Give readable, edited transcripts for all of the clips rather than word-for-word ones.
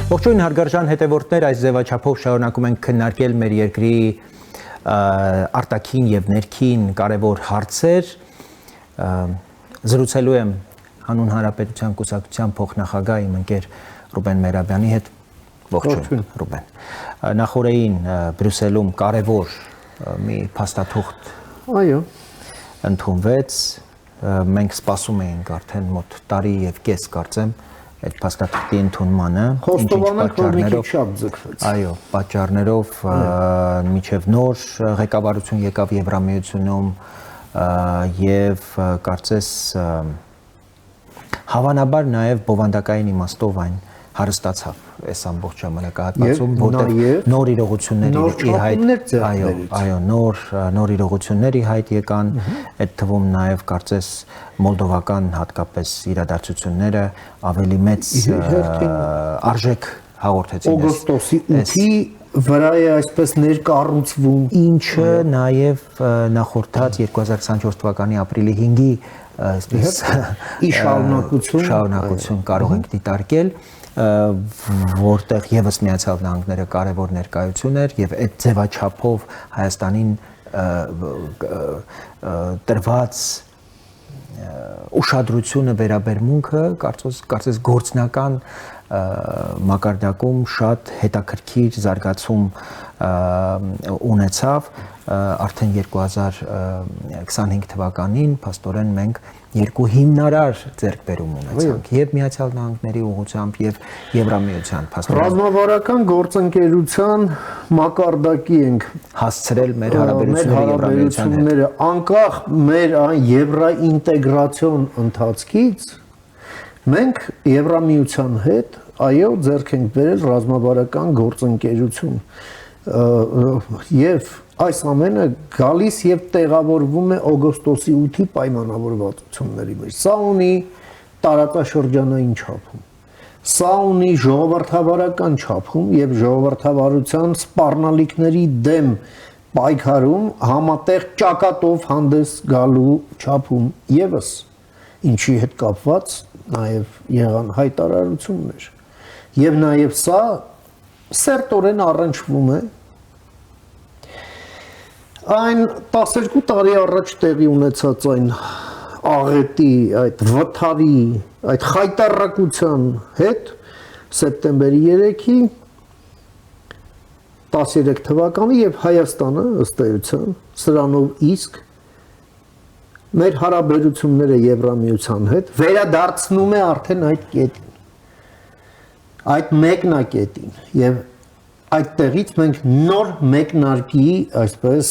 Ողջույն հարգարժան հետևորդներ, այս ձևաչափով շարունակում ենք քննարկել մեր երկրի արտաքին եւ ներքին կարևոր հարցեր։ Զրուցելու եմ Հանուն Հանրապետության կուսակցության փոխնախագահ իմ ընկեր Ռուբեն Մերաբյանի հետ։ Ողջույն Ռուբեն։ Նախորդին Բրյուսելում կարևոր մի փաստաթուղթ ընդունվեց։ Մենք սպասում էինք արդեն մոտ տարի եւ կես կարծեմ այդ փաստաթղթի ընդունմանը, պատճառներով միջև նոր ղեկավարություն եկավ Եվրամիությունում եւ կարծես հավանաբար նաեւ բովանդակային իմաստով այն հարստացավ այս ամբողջ ժամանակահատվածում, որտեղ նոր իրողությունների հայտ եկան, այդ թվում նաև կարծես մոլդովական հատկապես իրադարձությունները ավելի մեծ արժեք հաղորդեցին։ Օգոստոսի 8-ի վրա է այսպես ներկառուցվում, ինչը նաև նախորդած 2024 թվականի ապրիլի 5-ի այսպես շարունակություն կարող ենք դիտարկել, որտեղ եւս Միացյալ Նահանգները կարևոր ներկայություն էր եւ այդ ձևաչափով Հայաստանին տրված ուշադրությունը վերաբերմունքը կարծես գործնական մակարդակում շատ հետաքրքիր զարգացում ունեցավ արդեն 2025 թվականին փաստորեն մենք երկու հիմնարար ձեռքբերում ունեցանք եւ Միացյալ Նահանգների ուղղությամբ եւ Եվրամիության փաստորեն ռազմավարական գործընկերության մակարդակի ենք հասցրել մեր հարաբերությունները անկախ մեր այն եվրաինտեգրացիոն ընթացքից մենք Եվրամիության հետ այո ձեռք ենք բերել ռազմավարական գործընկերություն եւ այս ամենը գալիս եւ տեղավորվում է օգոստոսի 8-ի պայմանավորվածությունների մեջ։ Սա ունի տարածաշրջանային չափում։ Սա ունի ժողովրդավարական չափում եւ ժողովրդավարության սպառնալիքների դեմ պայքարում համատեղ ճակատով հանդես գալու չափում եւս ինչի հետ կապված նաեւ եղան հայտարարություններ։ Եվ նաեւ սա սերտորեն առնչվում է այն 12 տարի առաջ տեղի ունեցած այն աղետի, այդ վթարի, այդ խայտառակության հետ սեպտեմբերի 3-ի 13 թվականի եւ Հայաստանը ըստ էության սրանով իսկ մեր հարաբերությունները Եվրամիության հետ վերադարձնում է արդեն այդ կետին, այդ մեկնակետին եւ այդտեղից մենք նոր մեկնարկի այսպես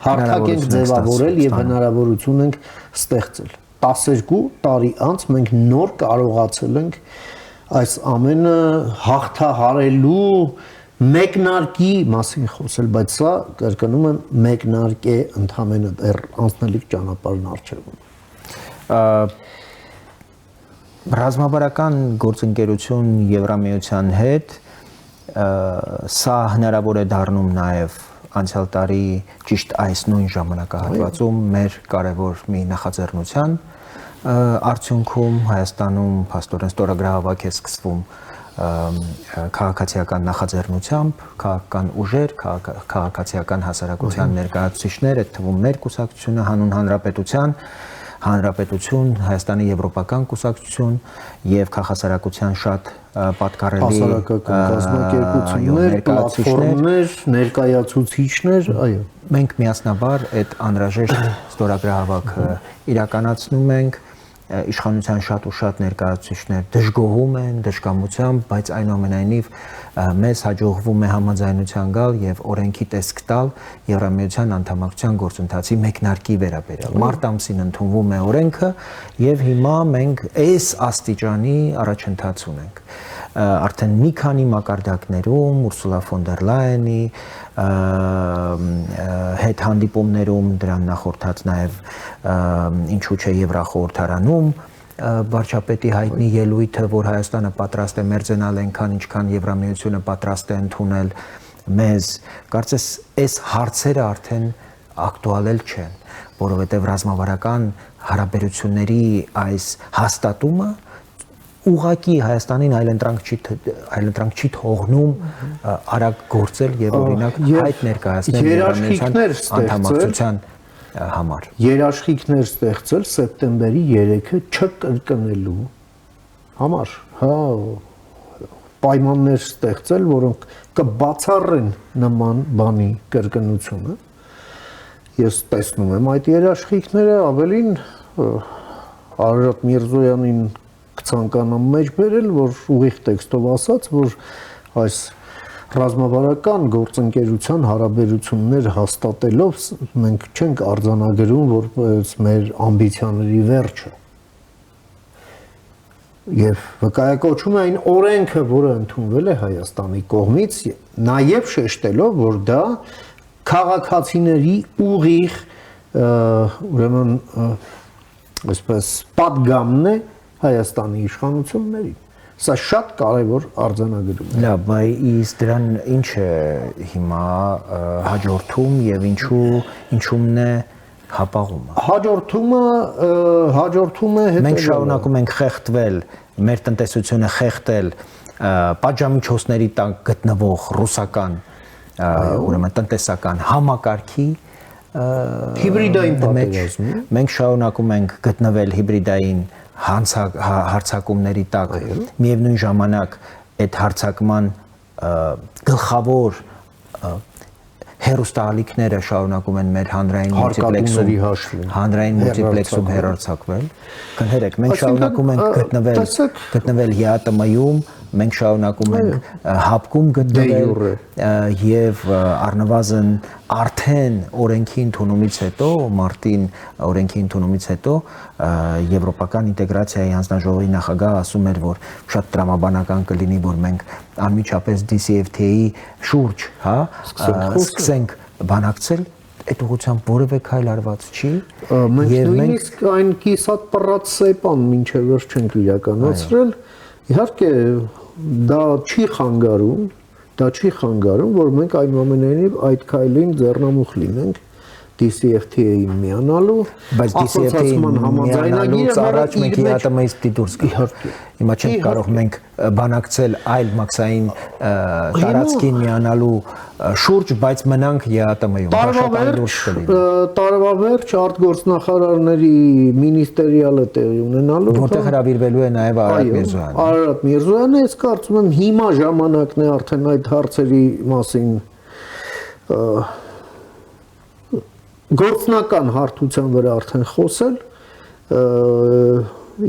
հարթակ ենք ձևավորել եւ հնարավորություն ենք ստեղծել 12 տարի անց մենք նոր կարողացել ենք այս ամենը հաղթահարելու մեկնարկի մասին խոսել, բայց սա կրկնում եմ մեկնարկ է ընդհանրապես դեռ անցնելիք ճանապարհն առջևում ռազմավարական գործընկերություն Եվրամիության հետ սա հնարավոր է դառնում նաև անցյալ տարի ճիշտ այս նույն ժամանակահատվածում մեր կարևոր մի նախաձեռնության արդյունքում Հայաստանում փաստորեն ստորագրահավաք է սկսվում քաղաքացիական նախաձեռնությամբ, քաղաքական ուժեր, քաղաքացիական հասարակության ներկայացուցիչներ, այդ թվում մեր կուսակցությունը Հանուն Հանրապետություն, Հայաստանի Եվրոպական կուսակցություն եւ քաղաքասարակության շատ պատկառելի կազմակերպություններ, պլատֆորմներ, ներկայացուցիչներ, այո։ Մենք միասնաբար այդ անհրաժեշտ ստորագրահավաքը իրականացնում ենք, իշխանության շատ ու շատ ներկայացուցիչներ դժգոհում են, դժկամությամբ, բայց այնուամենայնիվ մեզ հաջողվում է համաձայնության գալ եւ օրենքի տեսք տալ Եվրամիության անդամակցության գործընթացի մեկնարկի վերաբերյալ։ Մարտ ամսին ընդունվում է օրենքը եւ հիմա մենք այս աստիճանի առաջընթաց ունենք։ Արդեն մի քանի մակարդակներում Ուրսուլա ֆոն դեր Լայենի հետ հանդիպումներում դրան նախորդած նաև ինչու՞ չէ Եվրախորհրդարանում վարչապետի հայտնի ելույթը, որ Հայաստանը պատրաստ է մերձենալ այնքան, ինչքան Եվրամիությունը պատրաստ է ընդունել մեզ, կարծես այս հարցերը արդեն ակտուալ չեն, որովհետև ռազմավարական հարաբերությունների այս հաստատումը ուղակի Հայաստանին այլընտրանք չի թողնում արագ գործել եւ օրինակ հայտ ներկայացնել Եվրամիության անդամակցության համար։ Երաշխիքներ ստեղծել սեպտեմբերի 3-ը չկրկնելու համար, հա, պայմաններ ստեղծել, որոնք կբացառեն նման բանի կրկնությունը։ Ես տեսնում եմ այդ երաշխիքները, ավելին Արարատ Միրզոյանին կցանկանամ մեջ բերել, որ ուղիղ տեքստով ասած, որ այս ռազմավարական գործընկերության հարաբերություններ հաստատելով մենք չենք արձանագրում որպես մեր ամբիցիաների վերջը։ Եվ վկայակոչում է այն օրենքը, որը ընդունվել է Հայաստանի կողմից, նաև շեշտելով, որ դա քաղաքացիների ուղիղ ուրեմն այսպես պատգամն է Հայաստանի իշխանություններին։ Սա շատ կարևոր արձանագրում է։ Լավ, բայց դրան ինչ է հիմա հաջորդում եւ ինչումն է հապաղումը։ Հաջորդումը հետո մենք շարունակում ենք խեղդվել, մեր տնտեսությունը խեղդել պատժամիջոցների տակ գտնվող ռուսական ուրեմն տնտեսական համակարգի հիբրիդային պատերազմի։ Մենք շարունակում ենք գտնվել հիբրիդային հարձակումների տակ, միևնույն ժամանակ այդ հարձակման գլխավոր հերոստալիքները շարունակում են մեր հանրային մուլտիպլեքսում հեռարձակվել։ Կներեք, մենք շարունակում ենք գտնվել ՀԱՏՄ-ում, մենք շարունակում ենք հապկում գտնվել եւ առնվազն արդեն օրենքի ընդունումից հետո, մարտին օրենքի ընդունումից հետո եվրոպական ինտեգրացիայի հանձնաժողովի նախագահը ասում էր, որ շատ տրամաբանական կլինի, որ մենք անմիջապես DCFTA-ի շուրջ, հա, սկսենք բանակցել, այդ ուղղությամբ որևէ քայլ արված չի։ Մենք նույնիսկ այն կիսատ պռած սեպան մինչև վերջ չենք իրականացրել։ Իհարկե դա չի խանգարում, որ մենք այնուամենայնիվ այդ քայլին ձեռնամուխ լինենք DCFTA-ին միանալու, բայց DCFTA-ին համաձայնագիրը առաջ մենք ՀԱՏՄ-ից պիտի դուրս գանք։ Հիմա չենք կարող մենք բանակցել այլ մաքսային տարածքին միանալու շուրջ, բայց մնանք ՀԱՏՄ-ում։ Տարվա վերջ արտգործնախարարների մինիստերիալը տեղի ունենալու, որտեղ հրավիրվելու է նաև Արարատ Միրզոյանը։ Արարատ Միրզոյանը, ես կարծում եմ հիմա ժամանակն է արդեն այդ հարցերի մասին գործնական հարթության վրա արդեն խոսել,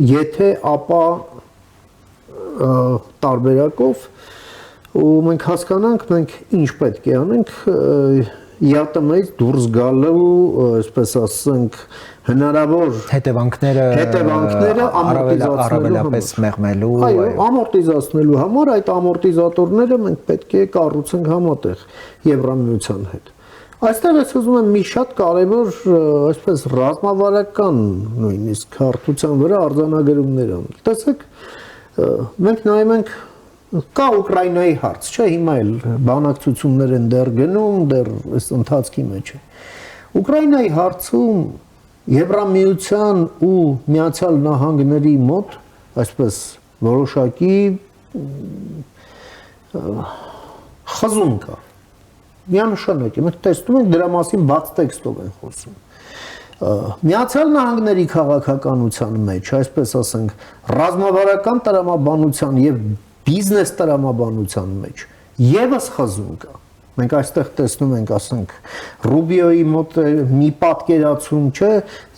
եթե ապա տարբերակով ու մենք հասկանանք մենք ինչ պետք է անենք ՀԱՏՄ-ից դուրս գալու, այսպես ասենք, հնարավոր հետևանքները առավելապես մեղմելու, ամորտիզացնելու համար այդ ամորտիզատորները մենք պետք է կառուցենք համատեղ Եվրամիության հետ։ Այստեղ ես ուզում եմ մի շատ կարևոր, այսպես ռազմավարական նույնիսկ հարթության վրա արձանագրումներ անել։ Տեսեք, մենք նայում ենք կա Ուկրաինայի հարց, չէ, հիմա էլ բանակցություններ են դեռ գնում, դեռ այս ընթացքի մեջ է։ Ուկրաինայի հարցում Եվրամիության ու Միացյալ Նահանգների մոտ, այսպես որոշակի խզում կա։ Միանշանակ է, մենք տեսնում ենք դրա մասին բաց տեքստով են խոսում։ Միացյալ Նահանգների քաղաքականության մեջ, այսպես ասենք, ռազմավարական տրամաբանության եւ բիզնես տրամաբանության մեջ եւս խզում կա։ Մենք այստեղ տեսնում ենք, ասենք, Ռուբիոյի մոտ մի պատկերացում, չէ,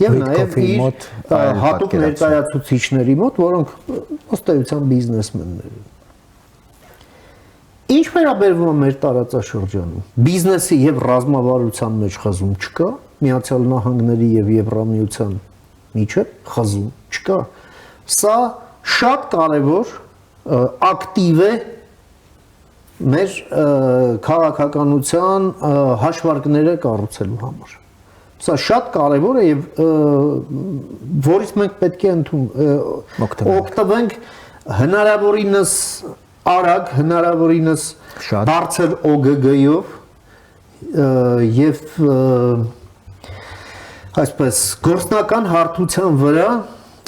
եւ նաեւ իր հատուկ ներկայացուցիչների մոտ, որոնք ըստ էության բիզնեսմեններ են։ Ինչ վերաբերվում է մեր տարածաշրջանում, բիզնեսի եւ ռազմավարության մեջ խզում չկա, Միացյալ Նահանգների եւ Եվրամիության միջեւ խզում չկա։ Սա շատ կարեւոր ակտիվ է մեր քաղաքականության հաշվարկները կառուցելու համար։ Սա շատ կարևոր է եւ որից մենք պետք է օգտվենք հնարավորինս արագ, հնարավորինս բարձր ՕԳԳ-ով եւ այսպես գործնական հարթության վրա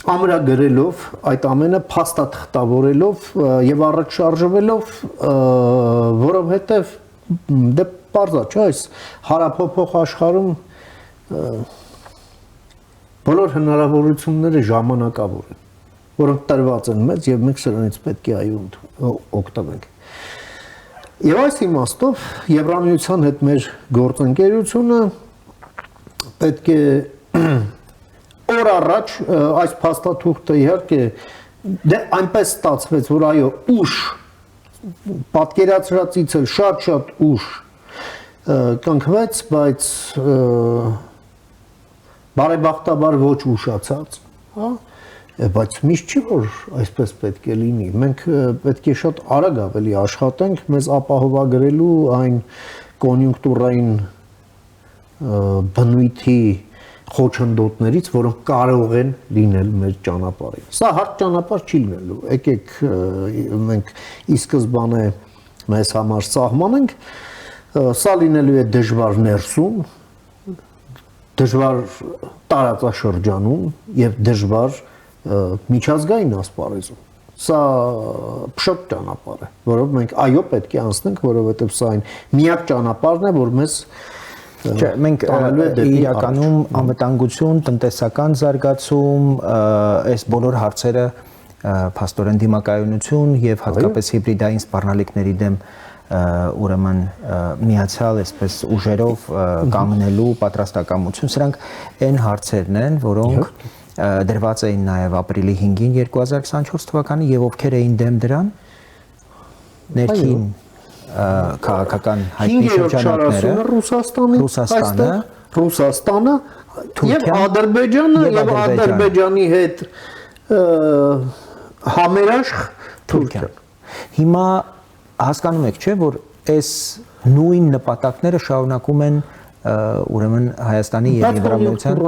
ամրագրելով այդ ամենը փաստաթղթավորելով եւ առաջ շարժվելով որովհետեւ դե բարձա չէ այս հարափոփող աշխարհում բոլոր հնարավորությունները ժամանակավոր են որոնք տրված են մեզ եւ մենք սրանից պետք է օգտվենք եւ այս իմաստով Եվրամիության հետ մեր գործընկերությունը պետք է օր առաջ այս փաստաթուղթը իհարկե դե այնպես ստացվեց որ այո ուշ պատկերացրածից էլ շատ ուշ կնքվեց բայց բարեբախտաբար ոչ ուշացած հա բայց միշտ չի որ այսպես պետք է լինի մենք պետք է շատ արագ ավելի աշխատենք մեզ ապահովագրելու այն կոնյունկտուրային բնույթի խոչընդոտներից, որոնք կարող են լինել մեր ճանապարհին։ Սա հարթ ճանապարհ չի լինելու։ Եկեք մենք ի սկզբանե մեզ համար սահմանենք, սա լինելու է դժվար ներսում, դժվար տարածաշրջանում եւ դժվար միջազգային ասպարեզում։ Սա փշոտ ճանապարհ է, որով մենք այո պետք է անցնենք, որովհետեւ սա այն միակ ճանապարհն է, որ մեզ Չէ, մենք իրականում անվտանգություն, տնտեսական զարգացում, այս բոլոր հարցերը փաստորեն դիմակայունություն եւ հատկապես հիբրիդային սպառնալիքների դեմ ուրեմն միացյալ այսպես ուժերով կանգնելու պատրաստակամություն, սրանք այն հարցերն են, որոնք դրված էին նաեւ ապրիլի 5-ին 2024 թվականին եւ ովքեր էին դեմ դրան ներքին քաղաքական հայտնի շրջանակները Ռուսաստանը եւ Ադրբեջանը եւ Ադրբեջանի հետ համերաշխ Թուրքիան։ Հիմա հասկանում եք, չէ, որ այս նույն նպատակները շարունակում են ուրեմն Հայաստանի եւ Եվրամիության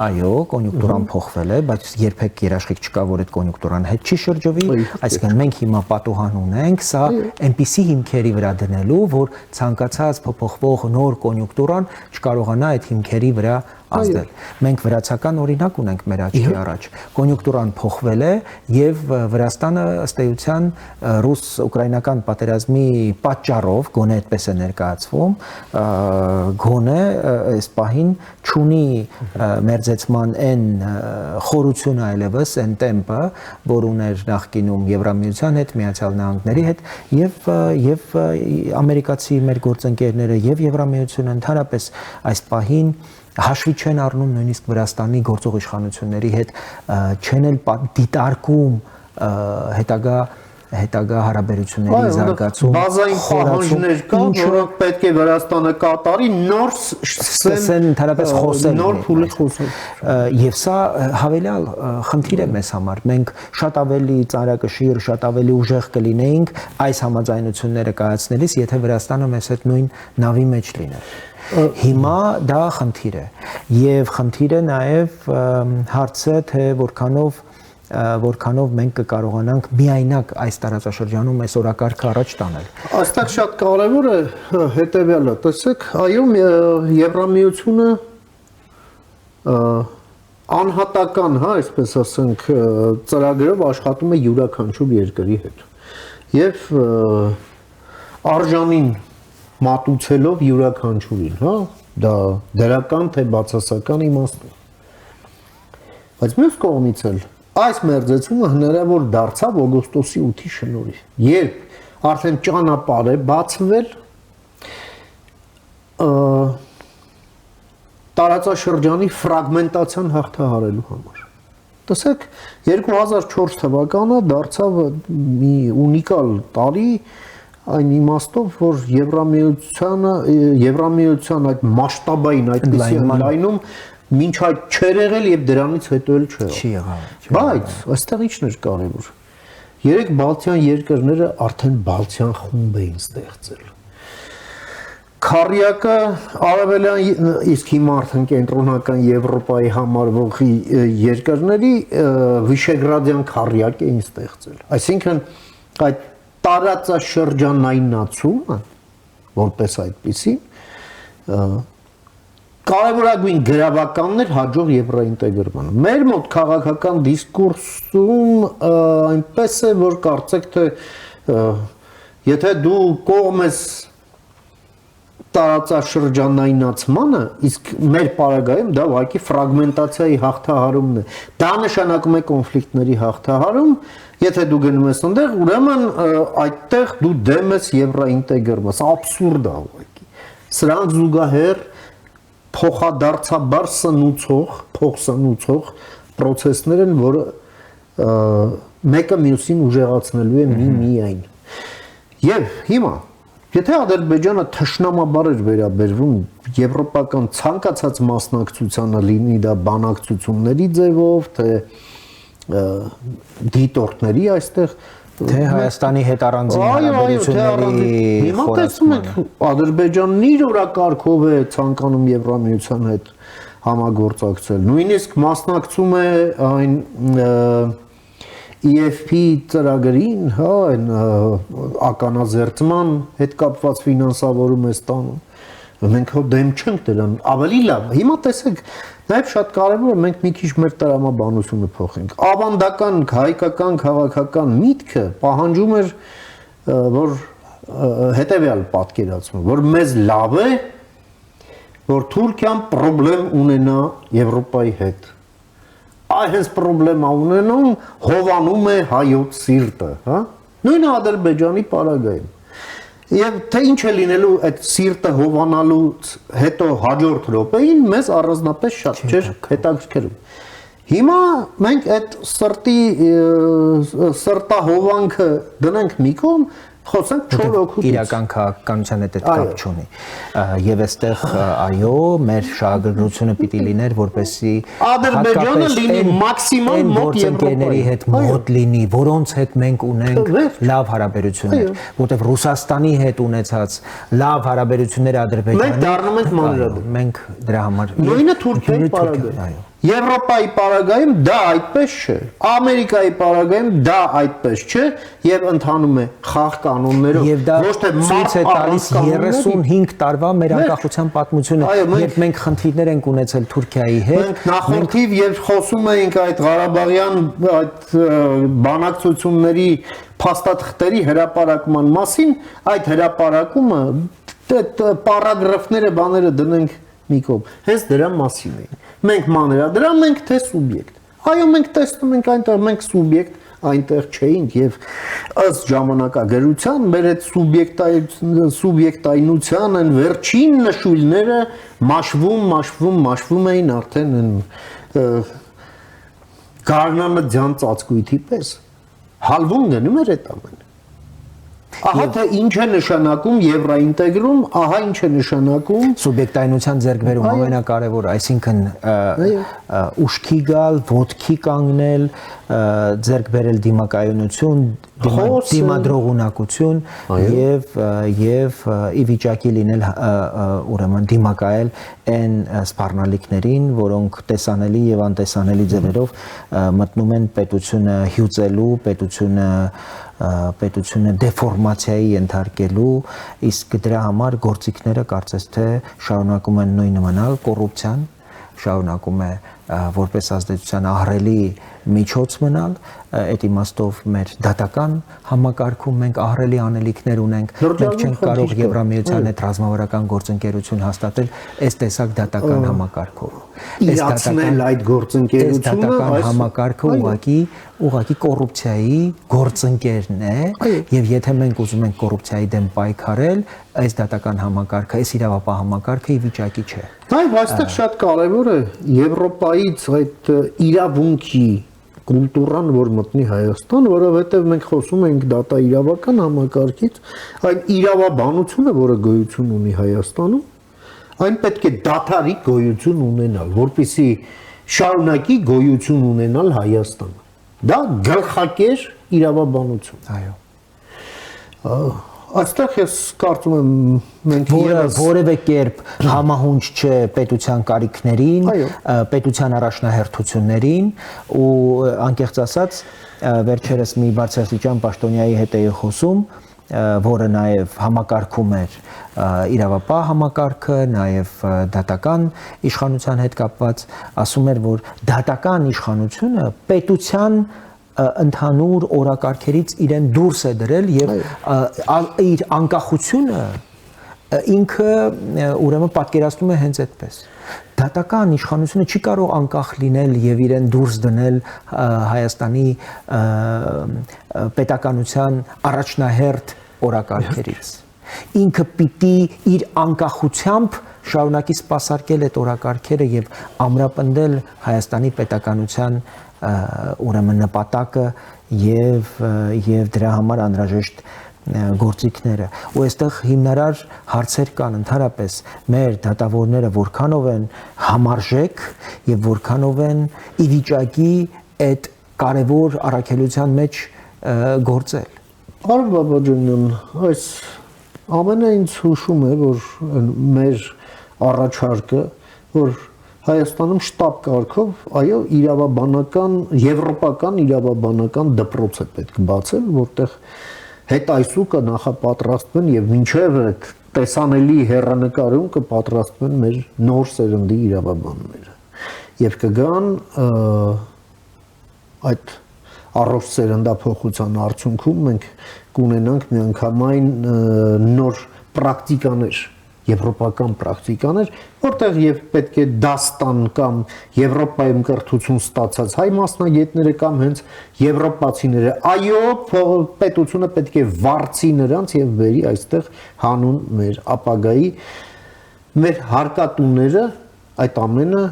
այո, կոնյունկտուրան փոխվել է, բայց երբեք երաշխիք չկա, որ այդ կոնյունկտուրան հետ չի շրջվի, այսինքն մենք հիմա պատուհան ունենք, սա այնպիսի հիմքերի վրա դնելու, որ ցանկացած փոփոխվող նոր կոնյունկտուրան չկարողանա այդ հիմքերի վրա ազդել։ Մենք վրացական օրինակ ունենք մեր աչքի առաջ։ Կոնյունկտուրան փոխվել է եւ Վրաստանը ըստ էության ռուս-ուկրաինական պատերազմի պատճառով, գոնե այդպես է ներկայացվում, գոնե այս պահին չունի մերձեցման այն խորությունը այլևս, այն տեմպը, որ ուներ նախկինում Եվրամիության հետ, Միացյալ Նահանգների հետ եւ ամերիկացի մեր գործընկերները եւ Եվրամիությունը ընդհանրապես այս պահին հաշվի չեն առնում նույնիսկ Վրաստանի գործող իշխանությունների հետ չեն էլ դիտարկում հետագա հարաբերությունների զարգացում բազային պահանջներ կա, որոնք պետք է Վրաստանը կատարի նոր սկսեն ընդհանրապես խոսել նոր փուլի խոսել եւ սա հավելյալ խնդիր է մեզ համար մենք շատ ավելի ծանրակշիռ շատ ավելի ուժեղ կլինեինք այս համաձայնությունները կայացնելիս եթե Վրաստանը մեզ հետ նույն նավի մեջ լիներ Հիմա դա խնդիր է եւ խնդիր է նաեւ հարցը թե որքանով մենք կկարողանանք միայնակ այս տարածաշրջանում այս օրակարգը առաջ տանել։ Այստեղ շատ կարեւոր է հետեւյալը, տեսեք, այո, Եվրամիությունը անհատական, հա, այսպես ասենք, ծրագրով աշխատում է յուրաքանչյուր երկրի հետ։ Եվ արժանին մատուցելով յուրաքանչյուրին, հա, դա դրական թե բացասական իմաստով։ Բայց մյուս կողմից էլ այս մերձեցումը հնարավոր դարձավ օգոստոսի 8-ի շնորհիվ, երբ արդեն ճանապարհ է բացվել տարածաշրջանի ֆրագմենտացիան հաղթահարելու համար։ Տեսեք, 2004 թվականը դարձավ մի ունիկալ տարի այն իմաստով, որ Եվրամիության այդ մասշտաբային այդպիսի լայնում մինչ այդ չէր եղել եւ դրանից հետո էլ չի եղել։ Բայց այստեղ ի՞նչն էր կարևոր։ Երեք Բալթյան երկրները արդեն Բալթյան խումբ էին ստեղծել։ Քարյակը արևելյան իսկ հիմա արդեն կենտրոնական Եվրոպայի համարվող երկրների Վիշեգրադյան քարյակ էին ստեղծել։ Այսինքն այդ տարածաշրջանայնացումը որպես այդպիսի կարևորագույն գրավականն էր հաջող եվրոինտեգրմանը։ Մեր մոտ քաղաքական դիսկուրսում այնպես է, որ կարծեք թե եթե դու կողմ ես տարածաշրջանայնացմանը, իսկ մեր պարագայում դա ուղղակի ֆրագմենտացիայի հաղթահարումն է։ Դա նշանակում է կոնֆլիկտների հաղթահարում, եթե դու գնում ես այնտեղ, ուրեմն այդտեղ դու դեմ ես եվրոինտեգրման, սա աբսուրդ է ուղղակի։ Սրանք զուգահեռ փոխադարձաբար փոխսնուցող process-ներ են, որը մեկը մյուսին ուժեղացնելու է միայն։ Եվ հիմա եթե Ադրբեջանը թշնամաբար էր վերաբերվում եվրոպական ցանկացած մասնակցությանը, լինի դա բանակցությունների ձևով, թե դիտորդների այստեղ, թե Հայաստանի հետ առանձին հարաբերությունների հիմա տեսնում ենք Ադրբեջանն իր օրակարգով է ցանկանում Եվրամիության հետ համագործակցել, նույնիսկ մասնակցում է այն EFP ծրագրին, հա, այն ականազերծման հետ կապված ֆինանսավորում է ստանում։ Մենք հո դեմ չենք դրան, ավելի լավ։ Հիմա տեսեք, նաև շատ կարևոր է մենք մի քիչ մեր տրամաբանությունը փոխենք։ Ավանդական հայկական քաղաքական միտքը պահանջում էր, որ հետևյալ պատկերացում, որ մեզ լավ է, որ Թուրքիան խնդրեմ ունենա Եվրոպայի հետ։ Այ հենց խնդրեմա ունենում հովանում է հայոց սիրտը, հա։ Նույնը Ադրբեջանի պարագայում։ Եվ թե ինչ է լինելու այդ սիրտը հովանալուց հետո հաջորդ րոպեին մեզ առանձնապես շատ չէր հետաքրքրում։ Հիմա մենք այդ սրտահովանքը դնենք մի կողմ, խոսենք 4 հոգուց իրական քաղաքականության հետ կապ չունի եւ այստեղ այո մեր շահագրգռությունը պիտի լիներ որպեսզի Ադրբեջանը լինի մաքսիմալ մոտ Եվրոպայի հետ մոտ լինի որոնց հետ մենք ունենք լավ հարաբերություններ որտեղ Ռուսաստանի հետ ունեցած լավ հարաբերությունները Ադրբեջանի մենք դառնում ենք մանրադեպ մենք դրա համար նույնը Թուրքիայի պարագայում Եվրոպայի պարագայում դա այդպես չէ, Ամերիկայի պարագայում դա այդպես չէ եւ ընթանում է խաղ կանոններով, ոչ թե ցույց է տալիս 35 տարվա մեր անկախության պատմությունը, երբ մենք խնդիրներ ենք ունեցել Թուրքիայի հետ, մենք նախորդիվ երբ խոսում էինք այդ Ղարաբաղյան այդ բանակցությունների փաստաթղթերի հրապարակման մասին, այդ հրապարակումը պարագրաֆները բաները դնենք մի կողմ, հենց դրա մասին է։ Մենք մանրադրամ ենք թե սուբյեկտ։ Այո, մենք տեսնում ենք այնտեղ մենք սուբյեկտ այնտեղ չէինք եւ ըստ ժամանակագրության մեր այդ սուբյեկտայնության են վերջին նշույլները մաշվում էին արդեն գարնանձյան ծածկույթի պես։ Հալվում գնում էր այդ ամենը։ Ահա թե ինչ է նշանակում եվրոինտեգրում, ահա ինչ է նշանակում սուբյեկտայնության ձեռքբերում ամենակարևորը, այսինքն ուշքի գալ, ոտքի կանգնել, ձեռք բերել դիմակայունություն, դիմադրողունակություն եւ ի վիճակի լինել ուրեմն դիմակայել այն սպառնալիքներին, որոնք տեսանելի եւ անտեսանելի ձևերով մտնում են պետությունը հյուծելու, պետությունը դեֆորմացիայի ենթարկելու, իսկ դրա համար գործիքները կարծես թե շարունակում են նույնը մնալ, կոռուպցիան շարունակում է որպես ազդեցության ահռելի միջոց մնալ, այդ իմաստով մեր դատական համակարգում մենք ահռելի անելիքներ ունենք, մենք չենք կարող Եվրամիության հետ ռազմավարական գործընկերություն հաստատել այս տեսակ դատական համակարգով։ Իրացնել այդ գործընկերությունը, այս դատական համակարգը ուղղակի կոռուպցիայի գործընկերն է, եւ եթե մենք ուզում ենք կոռուպցիայի դեմ պայքարել, այս դատական համակարգը, այս իրավապահ համակարգը ի վիճակի չէ։ Այո, այստեղ շատ կարևոր է Եվրոպայից այդ իրավունքի կուլտուրան, որ մտնի Հայաստան, որովհետև մենք խոսում ենք դատա իրավական համակարգից, այն իրավաբանությունը, որը գոյություն ունի Հայաստանում, այն պետք է դադարի գոյություն ունենալ, որպեսզի շարունակի գոյություն ունենալ Հայաստանը։ Դա գլխակեր իրավաբանություն։ Այո։ Այստեղ ես կարծում եմ մենք որևէ կերպ համահունչ չէ պետության կարիքներին, պետության առաջնահերթություններին ու անկեղծ ասած վերջերս մի բարձրաստիճան պաշտոնյայի հետ էի խոսում որը նաև համակարգում էր իրավապահ համակարգը, նաև դատական իշխանության հետ կապված, ասում էր, որ դատական իշխանությունը պետության ընդհանուր օրակարգերից իրեն դուրս է դրել եւ իր անկախությունը ինքը ուրեմն պատկերացնում է հենց այդպես։ Դատական իշխանությունը չի կարող անկախ լինել եւ իրեն դուրս դնել Հայաստանի պետականության առաջնահերթ օրակարգերից։ Ինքը պիտի իր անկախությամբ շարունակի սպասարկել այդ օրակարգերը եւ ամրապնդել Հայաստանի պետականության ուրեմն նպատակը եւ դրա համար անհրաժեշտ գործիքները ու այստեղ հիմնարար հարցեր կան ընդհանրապես մեր դատավորները որքանով են համարժեք եւ որքանով են ի վիճակի այդ կարևոր առաքելության մեջ գործել։ Պարոն Բաբաջանյան, այս ամենը ինձ հուշում է, որ մեր առաջարկը, որ Հայաստանում շտաբ կարգով, այո, իրավաբանական, եվրոպական իրավաբանական դպրոց է պետք բացել, որտեղ հետայսուկը նախապատրաստվեն եւ մինչեւ այդ տեսանելի հեռանկարում կպատրաստվեն մեր նոր սերնդի իրավաբանները եւ կգան այդ առողջ սերնդափոխության արդյունքում մենք կունենանք միանգամայն նոր պրակտիկաներ եվրոպական պրակտիկաներ, որտեղ եւ պետք է դաստան կամ Եվրոպայում կրթություն ստացած հայ մասնագետները կամ հենց եվրոպացիները, այո, պետությունը պետք է վարձի նրանց եւ բերի այստեղ հանուն մեր ապագայի մեր հարկատուները այդ ամենը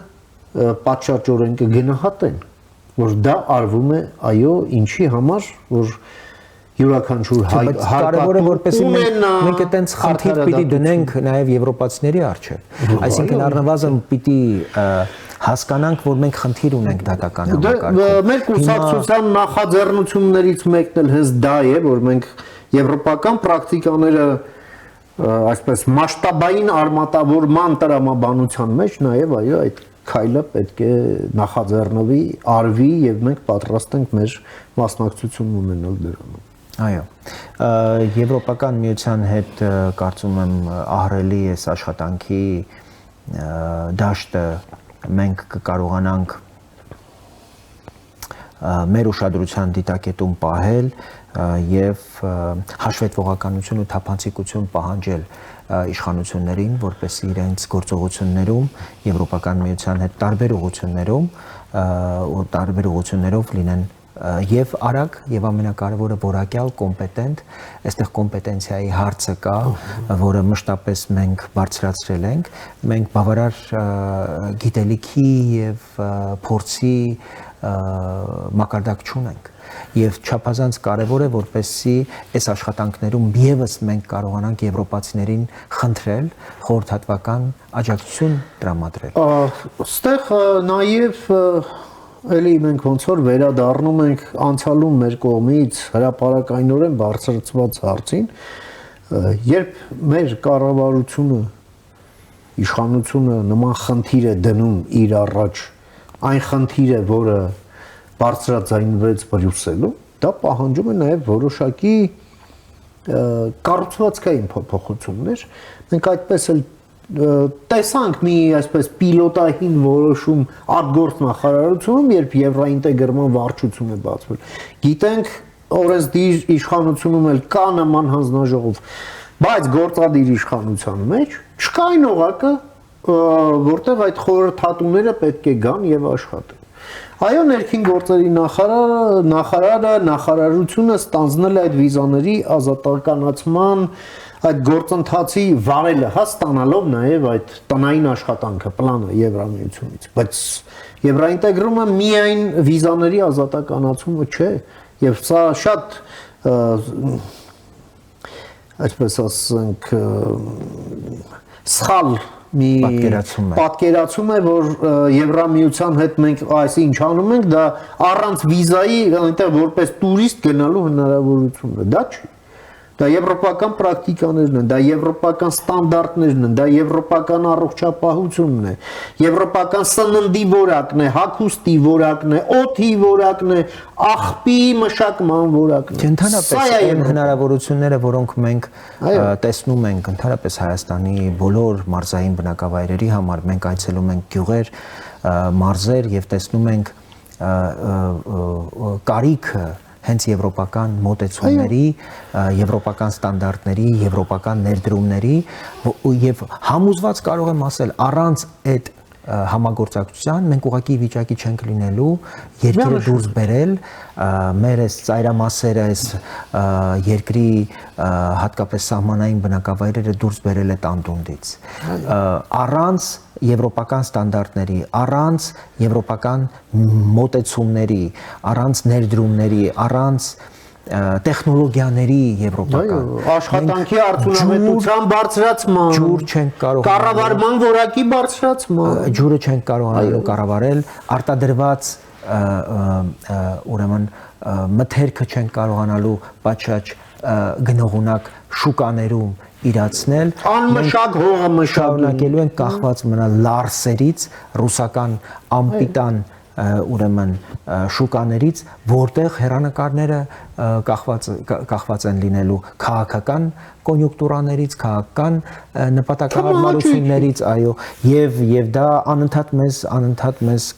պատշաճորեն կգնահատեն, որ դա արվում է, այո, ինչի համար, որ յուրաքանչյուր կարևորը որպեսզի մենք այտենց խնդիր պիտի դնենք նաև եվրոպացիների առջև այսինքն առնվազն պիտի հասկանանք որ մենք խնդիր ունենք դատական համակարգում մեր կուսակցության նախաձեռնություններից մեկն էլ հենց դա է որ մենք եվրոպական պրակտիկաները այսպես մասշտաբային արմատավորման տրամաբանության մեջ նաև այո այդ քայլը պետք է նախաձեռնվի արվի եւ մենք պատրաստ ենք մեր մասնակցությունն ունենալ դրանում Այո, Եվրոպական միության հետ կարծում եմ ահռելի է աշխատանքի դաշտը մենք կկարողանանք մեր ուշադրության դիտակետում պահել եւ հաշվետվողականություն ու թափանցիկություն պահանջել իշխանություններին, որպեսզի իրենց գործողություններում Եվրոպական միության հետ տարբեր ուղղություններով լինեն եւ արագ եւ ամենակարևորը որակյալ կոմպետենտ այստեղ կոմպետենցիայի հարցը կա որը մշտապես մենք բարձրացրել ենք մենք բավարար գիտելիքի եւ փորձի մակարդակ չունենք եւ չափազանց կարեւոր է որպեսզի այս աշխատանքներում եւս մենք կարողանանք եվրոպացիներին խնդրել խորհրդատվական աջակցություն տրամադրել այստեղ նաեւ Էլի մենք ոնց որ վերադառնում ենք անցյալում մեր կողմից հրապարակայնորեն բարձրացված հարցին, երբ մեր կառավարությունը իշխանությունը նման խնդիր է դնում իր առաջ, այն խնդիրը, որը բարձրաձայնվեց Բրյուսելում, դա պահանջում է նաև որոշակի կառուցվածքային փոփոխություններ։ Մենք այդպես էլ տեսանք մի այսպես պիլոտային որոշում արտգործ նախարարությունում, երբ եվրոինտեգրման վարչություն է բացվել։ Գիտենք, օրենսդիր իշխանությունում էլ կա նման հանձնաժողով, բայց գործադիր իշխանության մեջ չկա այն օղակը, որտեղ այդ խորհրդատուները պետք է գան եւ աշխատեն։ Այո, ներքին գործերի նախարարությունը ստանձնել է այդ վիզաների ազատականացման այդ գործընթացի վարելը ստանալով նաև այդ տնային աշխատանքը, պլանը Եվրամիությունից, բայց Եվրոինտեգրումը միայն վիզաների ազատականացումը չէ, եւ սա շատ այսպես ասենք սխալ մի պատկերացում է, որ Եվրամիության հետ մենք այս ինչ անում ենք, դա առանց վիզայի այնտեղ որպես տուրիստ գնալու հնարավորություն է, դա չի։ Դա եվրոպական պրակտիկաներն են, դա եվրոպական ստանդարտներն են, դա եվրոպական առողջապահությունն է, եվրոպական սննդի որակն է, հագուստի որակն է, օդի որակն է, աղբի մշակման որակն է։ Ընդհանրապես այն հնարավորությունները, որոնք մենք տեսնում ենք ընդհանրապես Հայաստանի բոլոր մարզային բնակավայրերի համար, մենք այցելում ենք գյուղեր, մարզեր եւ տեսնում ենք կարիքը հենց եվրոպական մոտեցումների, եվրոպական ստանդարտների, եվրոպական ներդրումների եւ համոզված կարող եմ ասել առանց այդ համագործակցության մենք ուղղակի վիճակի չենք լինելու երկիրը դուրս բերել մեր այս ծայրամասերը այս երկրի հատկապես սահմանային բնակավայրերը դուրս բերել է տանդունդից առանց եվրոպական ստանդարտների, առանց եվրոպական մոտեցումների, առանց ներդրումների, առանց տեխնոլոգիաների եվրոպական աշխատանքի արդյունավետության բարձրացման, ջուր չենք կարող կառավարման որակի բարձրացման, ջուրը չենք կարողանալու կառավարել, արտադրված ուրեմն մթերքը չենք կարողանալու պատշաճ գնողունակ շուկաներում իրացնել անմշակ հողը մշակելու են կախված մնալ լարսերից ռուսական ամպիտան ուրեմն շուկաներից որտեղ հերանեկարները կախված են լինելու քաղաքական կոնյունկտուրաներից, քաղաքական նպատակահարմարություններից, այո, եւ դա անընդհատ մեզ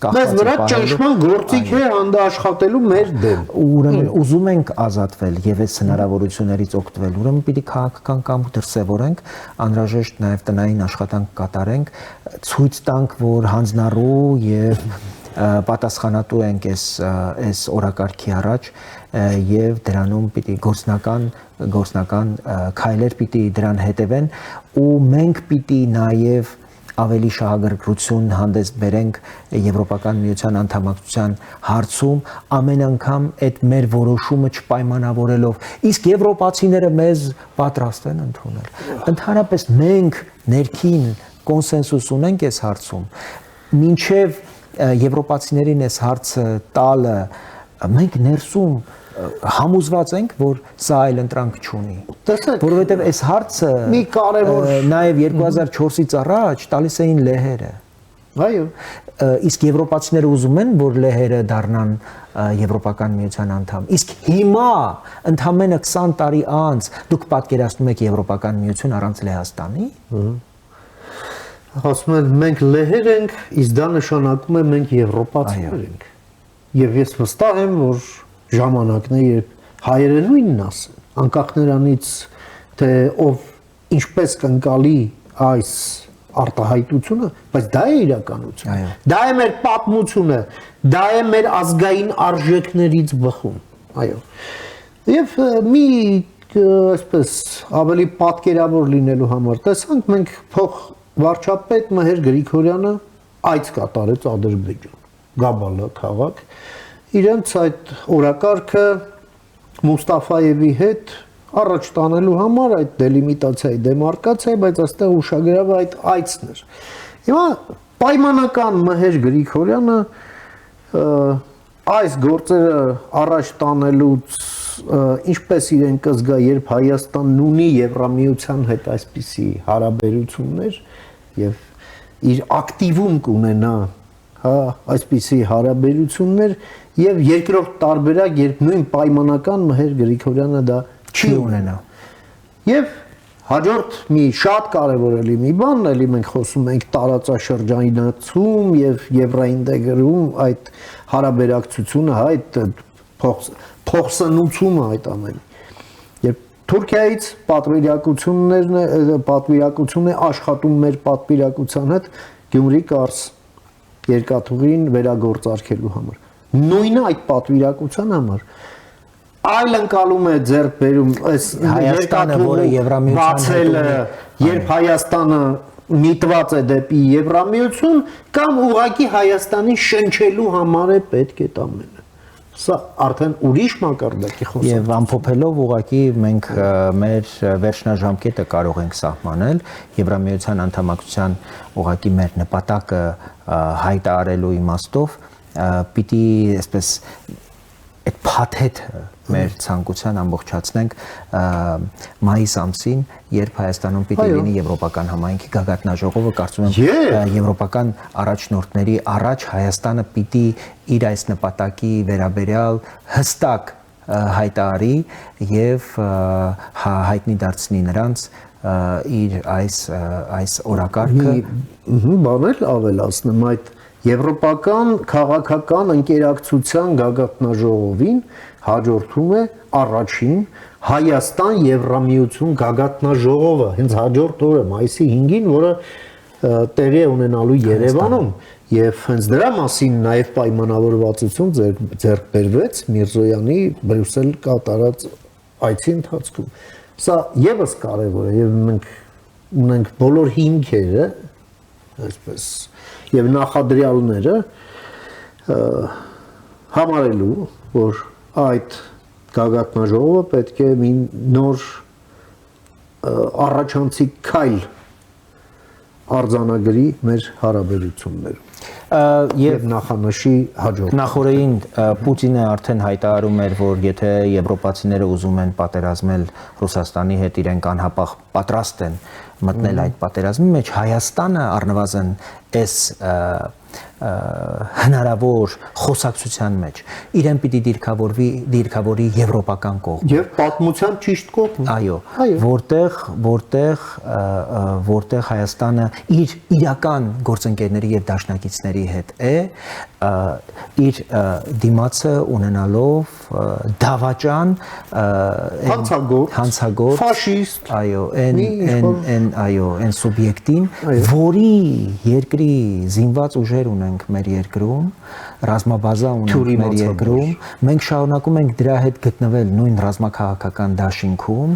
կախված է։ Մեզ վրա ճնշման գործիք է հանդաշխատելու մեր դեմ։ Ուրեմն ուզում ենք ազատվել եւ այս հնարավորություններից օգտվել, ուրեմն պիտի քաղաքական կամք դրսեւորենք, անհրաժեշտ նաեւ տնային աշխատանք կատարենք, ցույց տանք, որ հանձնառու եւ պատասխանատու ենք այս օրակարգի առաջ եւ դրանում պիտի գործնական քայլեր պիտի դրան հետևեն ու մենք պիտի նաեւ ավելի շահագրգռություն հանդես բերենք Եվրոպական միության անդամակցության հարցում ամեն անգամ այդ մեր որոշումը չպայմանավորելով իսկ եվրոպացիները մեզ պատրաստ են ընդունել ընդհանրապես մենք ներքին կոնսենսուս ունենք այս հարցում մինչեւ եվրոպացիներին այս հարցը տալը մենք ներսում համոզված ենք որ սա այլ ընտրանք չունի որովհետև այս հարցը մի կարևոր նաև 2004-ից առաջ տալիս էին լեհերը այո իսկ եվրոպացիները ուզում են որ լեհերը դառնան Եվրոպական միության անդամ իսկ հիմա ընդամենը 20 տարի անց դուք պատկերացնում եք Եվրոպական միություն առանց Լեհաստանի ասում են մենք լեհեր ենք, իսկ դա նշանակում է մենք եվրոպացիներ ենք։ Եվ ես վստահ եմ, որ ժամանակն է, երբ հայերը նույնն ասեն, անկախ նրանից, թե ով ինչպես կընկալի այս արտահայտությունը, բայց դա է իրականությունը։ Դա է մեր պատմությունը, դա է մեր ազգային արժեքներից բխում։ Այո։ Եվ մի այսպես ավելի պատկերավոր լինելու համար տեսանք մենք վարչապետ Մհեր Գրիգորյանը այց կատարեց Ադրբեջան, Գաբալա քաղաք, իրենց այդ օրակարգը Մուստաֆայևի հետ առաջ տանելու համար այդ դելիմիտացիայի դեմարկացիա, բայց այստեղ ուշագրավ այդ այցն էր։ Հիմա պայմանական Մհեր Գրիգորյանը այս գործերը առաջ տանելուց ինչպես իրեն կզգա, երբ Հայաստանն ունի Եվրամիության հետ այսպիսի հարաբերություններ եւ իր ակտիվում կունենա, հա, այսպիսի հարաբերություններ եւ երկրորդ տարբերակ, երբ նույն պայմանական Մհեր Գրիգորյանը դա չի ունենա։ Եվ հաջորդ մի շատ կարևոր մի բան, էլի մենք խոսում ենք տարածաշրջանացում եւ եվրոինտեգրում այդ հարաբերակցությունը, հա, այդ փոխսնուցումը այդ ամենի։ Երբ Թուրքիայից պատվիրակություն է աշխատում մեր պատվիրակության հետ Գյումրի Կարս երկաթուղին վերագործարկելու համար։ Նույնը այդ պատվիրակության համար այլ ընկալում է ձեռք բերում այս Հայաստանը, որը Եվրամիության երբ Հայաստանը միտված է դեպի Եվրամիություն կամ ուղղակի Հայաստանի շնչելու համար է պետք է ամենը։ Սա արդեն ուրիշ մակարդակի խոսք է։ Եվ ամփոփելով ուղղակի մենք մեր վերջնաժամկետը կարող ենք սահմանել Եվրամիության անդամակցության ուղղակի մեր նպատակը հայտարարելու իմաստով պիտի այսպես այդ փաթեթը մեր ցանկության ամբողջացնենք մայիս ամսին, երբ Հայաստանում պիտի լինի եվրոպական համայնքի գագաթնաժողովը, կարծում եմ եվրոպական առաջնորդների առաջ Հայաստանը պիտի իր այս նպատակի վերաբերյալ հստակ հայտարարի եւ հայտնի դարձնի նրանց իր այս օրակարգը բանել ավելացնեմ այդ եվրոպական քաղաքական ընկերակցության գագաթնաժողովին հաջորդում է առաջին Հայաստան Եվրամիություն գագաթնաժողովը հենց հաջորդ օրը մայիսի 5-ին, որը տեղի է ունենալու Երևանում եւ հենց դրա մասին նաեւ պայմանավորվածություն ձեռք բերվեց Միրզոյանի Բրյուսել կատարած այցի ընթացքում։ Սա եւս կարեւոր է եւ մենք ունենք բոլոր հիմքերը, այսպես եւ նախադրյալները համարելու, որ այդ գագաթնաժողովը պետք է մի նոր առաջանցիկ քայլ արձանագրի մեր հարաբերություններում եւ նախանշի հաջորդ նախորդին Պուտինը արդեն հայտարարում էր, որ եթե եվրոպացիները ուզում են պատերազմել Ռուսաստանի հետ, իրենք անհապաղ պատրաստ են մտնել այդ պատերազմի մեջ, Հայաստանը առնվազն այս հնարավոր խոսակցության մեջ իրեն պիտի դիրքավորի եվրոպական կողմը եւ պատմության ճիշտ կողմը այո որտեղ Հայաստանը իր իրական գործընկերների եւ դաշնակիցների հետ է իր դիմացը ունենալով դավաճան հանցագործ ֆաշիստ այո այն սուբյեկտին որի երկրի զինված ուժեր ունենք մեր երկրում ռազմաբազա ունենք մեր երկրում մենք շարունակում ենք դրա հետ գտնվել նույն ռազմաքաղաքական դաշինքում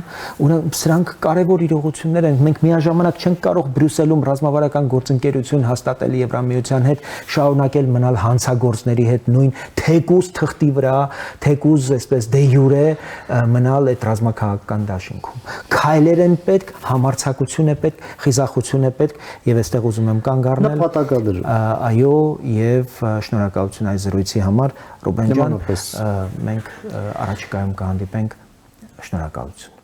սրանք կարևոր իրողություններ են մենք միաժամանակ չենք կարող Բրյուսելում ռազմավարական գործընկերություն հաստատել Եվրամիության հետ շարունակել մնալ հանցագործների հետ նույն թեկուզ թղթի վրա թեկուզ այսպես դե յուրե մնալ այդ ռազմաքաղաքական դաշինքում քայլեր են պետք համարձակություն է պետք խիզախություն է պետք եւ այստեղ ուզում եմ կանգ առնել նպատակադրում այո եւ շնորհակալություն այս զրույցի համար Ռուբեն ջան մենք առաջիկայում կհանդիպենք շնորհակալություն